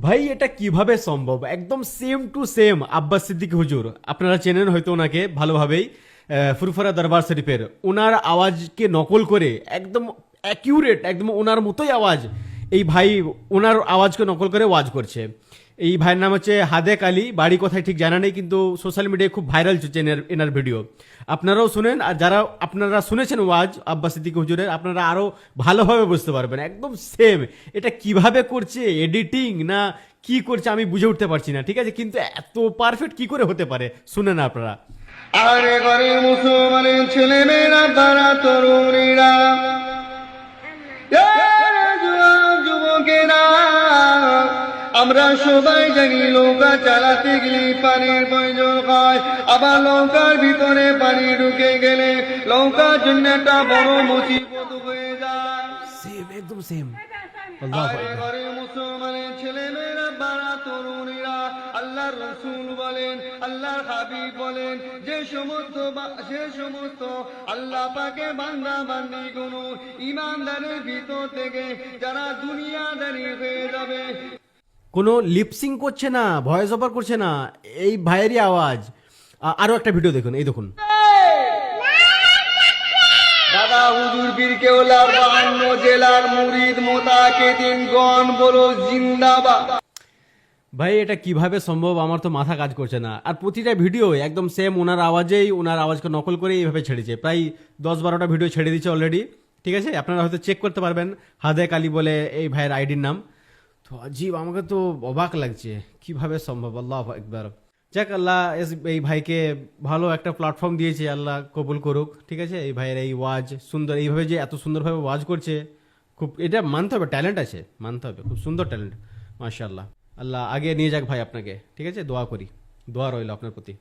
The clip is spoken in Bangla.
ভাই এটা কিভাবে সম্ভব? একদম same to same Abbas Siddique হুজুর, আপনারা চেনেন হয়তো ওনাকে ভালোভাবেই। ফুরফুরা দরবার শরীফের ওনার আওয়াজকে নকল করে একদম অ্যাকিউরেট, একদম ওনার মতোই আওয়াজ এই ভাই ওনার আওয়াজকে নকল করে ওয়াজ করছে। এই ভাইয়ের নাম হচ্ছে হাদেক আলী, বাড়ি কোথায় ঠিক জানা নেই, কিন্তু সোশ্যাল মিডিয়ায় খুব ভাইরাল চলছে এনার ভিডিও। আপনারাও শুনেন, আর যারা আপনারা শুনেছেন ওয়াজ আব্বাস সিদ্দিক হুজুরের, আপনারা আরো ভালোভাবে বুঝতে পারবেন একদম সেম। এটা কিভাবে করছে, এডিটিং না কি করছে আমি বুঝে উঠতে পারছি না, ঠিক আছে, কিন্তু এত পারফেক্ট কি করে হতে পারে শুনেন আপনারা। আরে ঘরে মুসলমানের ছেলে মেয়েরা তারা তরুণীরা যুবকেরা, আমরা সবাই জানি নৌকা চালাতে গেলে পানির প্রয়োজন হয়, আবার নৌকার ভিতরে পানি ঢুকে গেলে নৌকার জন্য একটা বড় মুসিবত হয়ে যায়। সেম, একদম সেম। আরে ঘরে মুসলমানের ছেলে মেয়েরা বাড়া তরুণীরা, আল্লাহর রসুল বলেন, আল্লাহর হাবিব বলেন, যে সমস্ত আল্লাহ পাকে বান্দা বান্দি কোন ইমানদারের ভিতর থেকে যারা দুনিয়াদারি হয়ে যাবে, কোনো লিপসিং করছে না, ভয়েস ওভার করছে না, এই ভাইয়েরই আওয়াজ। আরো একটা ভিডিও দেখুন, এই দেখুন। দাদা হুজুর পীর কেওলার 52 জেলার মুরিদ মোতাকেদিন গণ বলো জিন্দাবাদ। ভাই এটা কিভাবে সম্ভব, আমার তো মাথা কাজ করছে না। আর প্রতিটা ভিডিও একদম সেম ওনার আওয়াজেই, ওনার আওয়াজকে নকল করে এইভাবে ছেড়েছে। প্রায় 10-12টা ভিডিও ছেড়ে দিয়েছে অলরেডি, ঠিক আছে, আপনারা হয়তো চেক করতে পারবেন। হাদেক আলী বলে এই ভাইয়ের আইডির নাম। তো আজীব, আমাকে তো অবাক লাগছে কিভাবে সম্ভব। আল্লাহ একবার যাক, আল্লাহ এই ভাইকে ভালো একটা প্ল্যাটফর্ম দিয়েছে, আল্লাহ কবুল করুক, ঠিক আছে। এই ভাইয়ের এই ওয়াজ সুন্দর, এইভাবে যে এত সুন্দরভাবে ওয়াজ করছে, খুব এটা মানতে হবে, ট্যালেন্ট আছে, মানতে হবে, খুব সুন্দর ট্যালেন্ট, মাশাআল্লাহ। আল্লাহ আগে নিয়ে যাক ভাই আপনাকে, ঠিক আছে, দোয়া করি, দোয়া রইল আপনার প্রতি।